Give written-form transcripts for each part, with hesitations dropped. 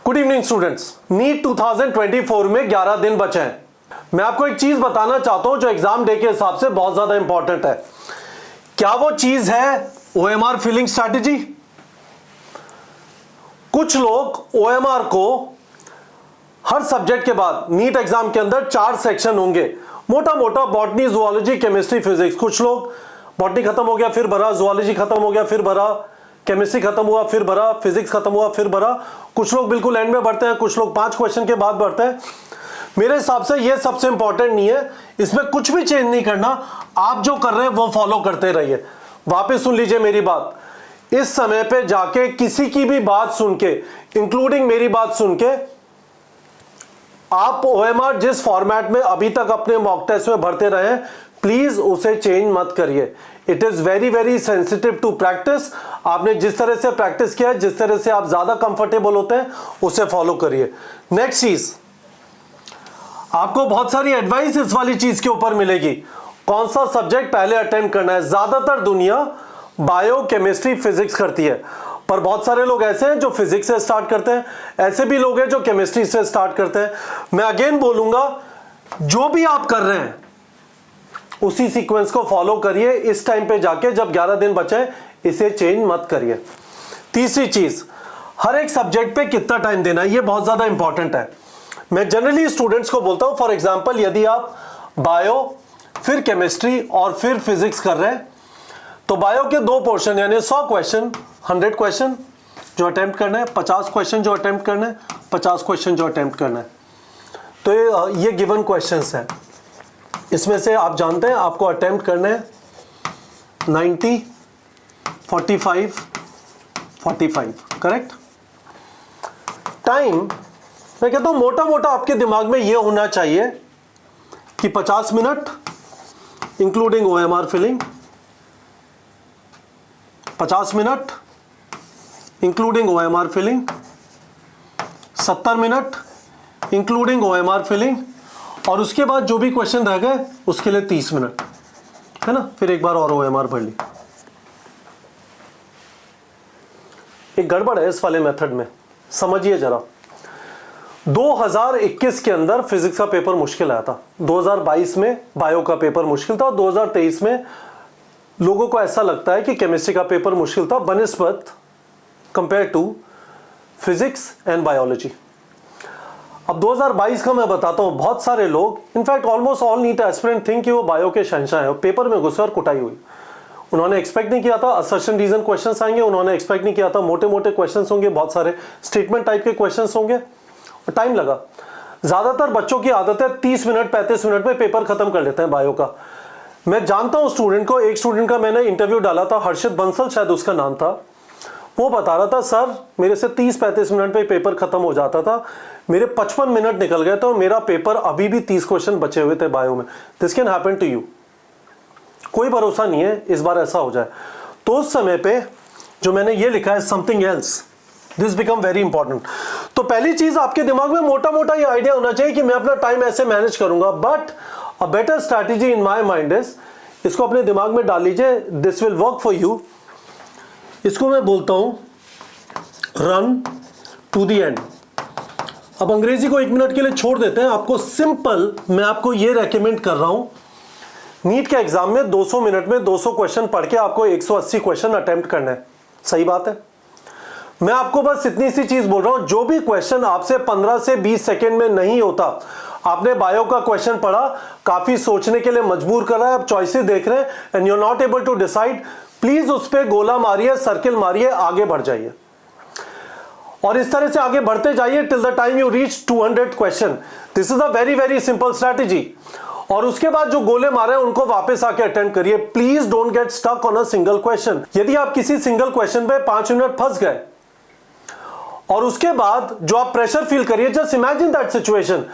Good evening students. NEET 2024 में 11 दिन बचे हैं। मैं आपको एक चीज बताना चाहता हूं जो एग्जाम डे के हिसाब से बहुत ज्यादा इंपॉर्टेंट है। क्या वो चीज है ओएमआर फिलिंग स्ट्रैटेजी? कुछ लोग ओएमआर को हर सब्जेक्ट के बाद नीट एग्जाम के अंदर 4 सेक्शन होंगे, मोटा मोटा बॉटनी, जुओलॉजी, केमिस्ट्री, फिजिक्स। कुछ लोग बॉटनी खत्म हो गया फिर भरा, जुओलॉजी खत्म हो गया फिर भरा, केमिस्ट्री खत्म हुआ फिर भरा, फिजिक्स खत्म हुआ फिर भरा। कुछ लोग बिल्कुल एंड में भरते हैं, कुछ लोग 5 क्वेश्चन के बाद भरते हैं। मेरे हिसाब से ये सबसे इंपॉर्टेंट नहीं है, इसमें कुछ भी चेंज नहीं करना। आप जो कर रहे हैं वो फॉलो करते रहिए। वापस सुन लीजिए मेरी बात। इस समय पे जाके किसी की भी बात सुन के, इंक्लूडिंग मेरी बात सुन के, आप ओएमआर जिस फॉर्मेट में अभी तक अपने मॉक टेस्ट में भरते रहे, प्लीज उसे चेंज मत करिए। It is very very sensitive to practice. आपने जिस तरह से प्रैक्टिस किया है, जिस तरह से आप ज्यादा कंफर्टेबल होते हैं, उसे फॉलो करिए। नेक्स्ट चीज, आपको बहुत सारी एडवाइस इस वाली चीज के ऊपर मिलेगी। कौन सा सब्जेक्ट पहले अटेम्प्ट करना है। ज्यादातर दुनिया बायो, केमिस्ट्री, फिजिक्स करती है, पर बहुत सारे लोग ऐसे हैं जो फिजिक्स से स्टार्ट करते हैं, ऐसे भी लोग हैं जो केमिस्ट्री से स्टार्ट करते हैं। मैं अगेन बोलूंगा, जो भी आप कर रहे हैं उसी सीक्वेंस को फॉलो करिए। इस टाइम पे जाके जब 11 दिन बचे, इसे चेंज मत करिए। तीसरी चीज, हर एक सब्जेक्ट पे कितना टाइम देना है, ये बहुत ज्यादा इंपॉर्टेंट है। मैं जनरली स्टूडेंट्स को बोलता हूं, फॉर एग्जांपल यदि आप बायो, फिर केमिस्ट्री और फिर फिजिक्स कर रहे हैं, तो बायो के 2 पोर्शन यानी 100 क्वेश्चन, 100 क्वेश्चन जो अटेम्प्ट करना है, 50 क्वेश्चन जो अटेम्प्ट करना है, 50 क्वेश्चन जो अटेम्प्ट करना है। तो ये गिवन क्वेश्चंस हैं। इसमें से आप जानते हैं आपको अटेम्प्ट करने हैं 90, 45, 45, करेक्ट। टाइम मैं कहता हूं मोटा मोटा आपके दिमाग में यह होना चाहिए कि 50 minute including OMR filling, 50 minute including OMR filling, 70 minute including OMR filling, और उसके बाद जो भी क्वेश्चन रह गए उसके लिए 30 मिनट, है ना। फिर एक बार और ओएमआर भर ली। एक गड़बड़ है इस वाले मेथड में, समझिए जरा। 2021 के अंदर फिजिक्स का पेपर मुश्किल आया था, 2022 में बायो का पेपर मुश्किल था, और 2023 में लोगों को ऐसा लगता है कि केमिस्ट्री का पेपर मुश्किल था बनिस्बत compare to physics and biology. अब 2022 का मैं बताता हूं, बहुत सारे लोग, in fact almost all NEET aspirant think कि वो बायो के शहंशाह हैं। पेपर में घुसे और कुटाई हुई। उन्होंने एक्सपेक्ट नहीं किया था असर्शन रीजन क्वेश्चंस आएंगे, उन्होंने एक्सपेक्ट नहीं किया था मोटे मोटे क्वेश्चंस होंगे, बहुत सारे स्टेटमेंट टाइप के क्वेश्चंस होंगे, और टाइम लगा। ज्यादातर बच्चों की आदत है 30 मिनट 35 मिनट में पेपर खत्म कर लेते हैं बायो का। मैं जानता हूं स्टूडेंट को, एक स्टूडेंट का मैंने इंटरव्यू डाला था, हर्षित बंसल शायद उसका नाम था। वो बता रहा था, सर मेरे से 30-35 मिनट में पेपर खत्म हो जाता था, मेरे 55 मिनट निकल गए तो मेरा पेपर अभी भी 30 क्वेश्चन बचे हुए थे बायो में। This can happen to you. कोई भरोसा नहीं है इस बार ऐसा हो जाए। तो उस समय पे जो मैंने ये लिखा है something else, this become very important. तो पहली चीज आपके दिमाग में मोटा मोटा ये आइडिया होना चाहिए कि मैं अपना टाइम ऐसे मैनेज करूंगा, but a better strategy in my mind is, इसको अपने दिमाग में डाल लीजिए, this will work for you. इसको मैं बोलता हूं रन टू द एंड। अब अंग्रेजी को 1 मिनट के लिए छोड़ देते हैं। आपको सिंपल, मैं आपको ये रेकमेंड कर रहा हूं, नीट के एग्जाम में 200 मिनट में 200 क्वेश्चन पढ़ के आपको 180 क्वेश्चन अटेम्प्ट करना है। सही बात है। मैं आपको बस इतनी सी चीज बोल रहा हूं, जो भी क्वेश्चन आपसे 15 से 20 सेकंड में नहीं होता, आपने बायो का क्वेश्चन पढ़ा, काफी सोचने के लिए मजबूर कर रहा है, आप चॉइसेस देख रहे हैं and you are not able to decide, please उस पर गोला मारिए, सर्किल मारिए, आगे बढ़ जाइए। और इस तरह से आगे बढ़ते जाइए till the time you reach 200 question. This is a very very simple strategy. और उसके बाद जो गोले मारे उनको वापस आके अटेम्प्ट करिए। Please don't get stuck on a single question. यदि आप किसी सिंगल क्वेश्चन पे 5 मिनट फंस गए और उसके बाद जो आप प्रेशर फील करिए, जस्ट इमेजिन दैट सिचुएशन।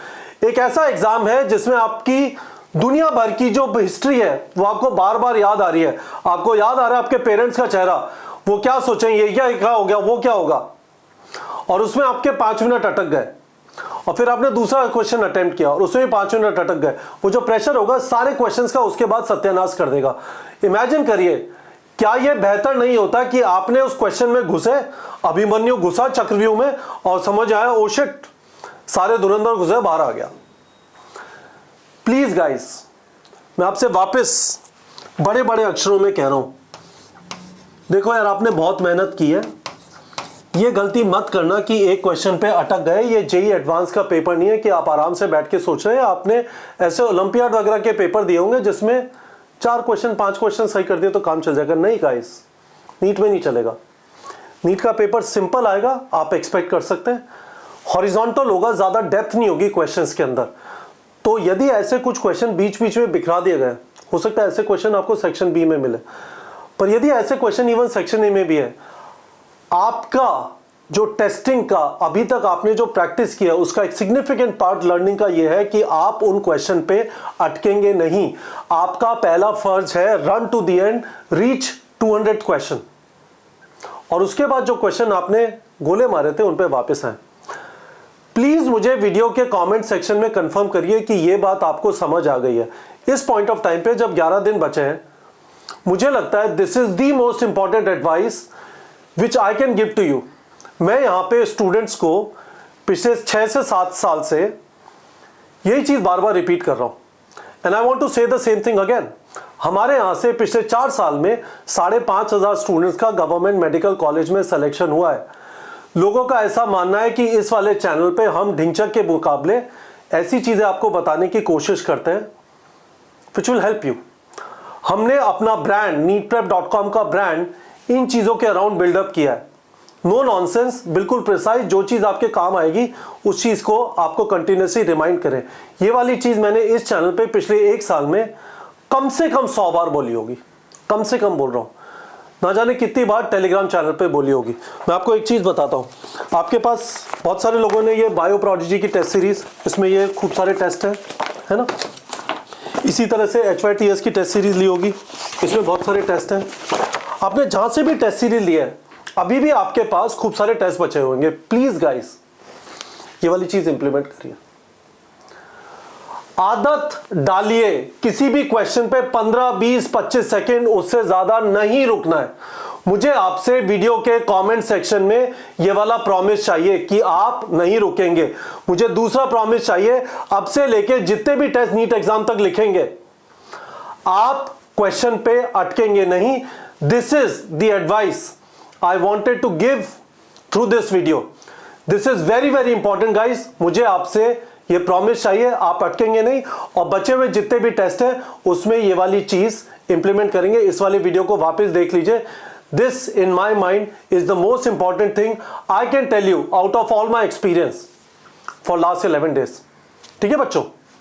एक ऐसा एग्जाम है जिसमें आपकी दुनिया भर की जो हिस्ट्री है वो आपको बार बार याद आ रही है। आपको याद आ रहा है आपके पेरेंट्स का चेहरा, वो क्या सोचेंगे, ये क्या हो गया, वो क्या होगा, और उसमें आपके 5 मिनट अटक गए। और फिर आपने दूसरा क्वेश्चन अटेम्प्ट किया और उसमें भी 5 मिनट अटक गए। वो जो प्रेशर होगा सारे क्वेश्चंस का उसके बाद सत्यानाश कर देगा। इमेजिन करिए क्या यह बेहतर नहीं होता कि आपने उस क्वेश्चन में घुसे, अभिमन्यु घुसा चक्रव्यूह में और समझ आया ओ शिट, सारे धुरंधर घुसे, बाहर आ गया। प्लीज गाइस, मैं आपसे वापस बड़े बड़े अक्षरों में कह रहा हूं, देखो यार आपने बहुत मेहनत की है, ये गलती मत करना कि एक क्वेश्चन पे अटक गए। ये जेईई एडवांस का पेपर नहीं है कि आप आराम से बैठ के सोच रहे हैं। आपने ऐसे ओलंपियाड वगैरह के पेपर दिए होंगे जिसमें 4 क्वेश्चन 5 क्वेश्चन सही कर दिए तो काम चल जाएगा। नहीं गाइस, नीट में नहीं चलेगा। नीट का पेपर सिंपल आएगा, आप एक्सपेक्ट कर सकते हैं। हॉरिजॉन्टल होगा, ज्यादा डेप्थ नहीं होगी क्वेश्चंस के अंदर। तो यदि ऐसे कुछ क्वेश्चन बीच बीच में बिखरा दिए गए, हो सकता है ऐसे क्वेश्चन आपको सेक्शन बी में मिले, पर यदि ऐसे क्वेश्चन इवन सेक्शन ए में भी है, आपका जो टेस्टिंग का अभी तक आपने जो प्रैक्टिस किया उसका एक सिग्निफिकेंट पार्ट लर्निंग का यह है कि आप उन क्वेश्चन पे अटकेंगे नहीं। आपका पहला फर्ज है run to the end, reach 200 question, और उसके बाद जो क्वेश्चन आपने गोले मारे थे उन पे वापस आए। प्लीज मुझे वीडियो के कमेंट सेक्शन में कंफर्म करिए कि यह बात आपको समझ आ गई है। इस पॉइंट ऑफ टाइम पे जब 11 दिन बचे हैं, मुझे लगता है this is the most important advice which I can give to you. मैं यहां पे स्टूडेंट्स को पिछले 6 से 7 साल से यही चीज बार बार रिपीट कर रहा हूं, एंड आई वांट टू से द सेम थिंग अगेन। हमारे यहां से पिछले 4 साल में 5,500 स्टूडेंट्स का गवर्नमेंट मेडिकल कॉलेज में सिलेक्शन हुआ है। लोगों का ऐसा मानना है कि इस वाले चैनल पे हम ढिंचक के मुकाबले ऐसी चीजें आपको बताने की कोशिश करते हैं विच विल हेल्प यू। हमने अपना ब्रांड neetprep.com का ब्रांड इन चीजों के अराउंड बिल्डअप किया है। नो नॉनसेंस, बिल्कुल प्रिसाइज, जो चीज आपके काम आएगी उस चीज को आपको कंटिन्यूसली रिमाइंड करें। ये वाली चीज मैंने इस चैनल पे पिछले 1 साल में कम से कम 100 बार बोली होगी, कम से कम बोल रहा हूं, ना जाने कितनी बार टेलीग्राम चैनल पे बोली होगी। मैं आपको एक चीज बताता हूं, आपके पास बहुत सारे लोगों ने ये बायो प्रोडिजी की टेस्ट सीरीज, इसमें ये खूब सारे टेस्ट है ना। इसी तरह से HYTS की टेस्ट सीरीज ली होगी, इसमें बहुत सारे टेस्ट हैं। आपने जहां से भी टेस्ट सीरीज लिया है, अभी भी आपके पास खूब सारे टेस्ट बचे होंगे। प्लीज गाइस, ये वाली चीज इंप्लीमेंट करिए। आदत डालिए, किसी भी क्वेश्चन पे 15, 20, 25 सेकेंड उससे ज्यादा नहीं रुकना है। मुझे आपसे वीडियो के कमेंट सेक्शन में ये वाला प्रॉमिस चाहिए कि आप नहीं रुकेंगे। मुझे दूसरा प्रॉमिस चाहिए, अब से लेके जितने भी टेस्ट नीट एग्जाम तक लिखेंगे, आप क्वेश्चन पे अटकेंगे नहीं। This is the advice I wanted to give through this video. This is very very important guys. मुझे आपसे ये प्रॉमिस चाहिए, आप अटकेंगे नहीं, और बचे हुए जितने भी टेस्ट हैं उसमें ये वाली चीज इंप्लीमेंट करेंगे। इस वाली वीडियो को वापस देख लीजिए। This in my mind is the most important thing I can tell you out of all my experience for last 11 days. ठीक है बच्चों।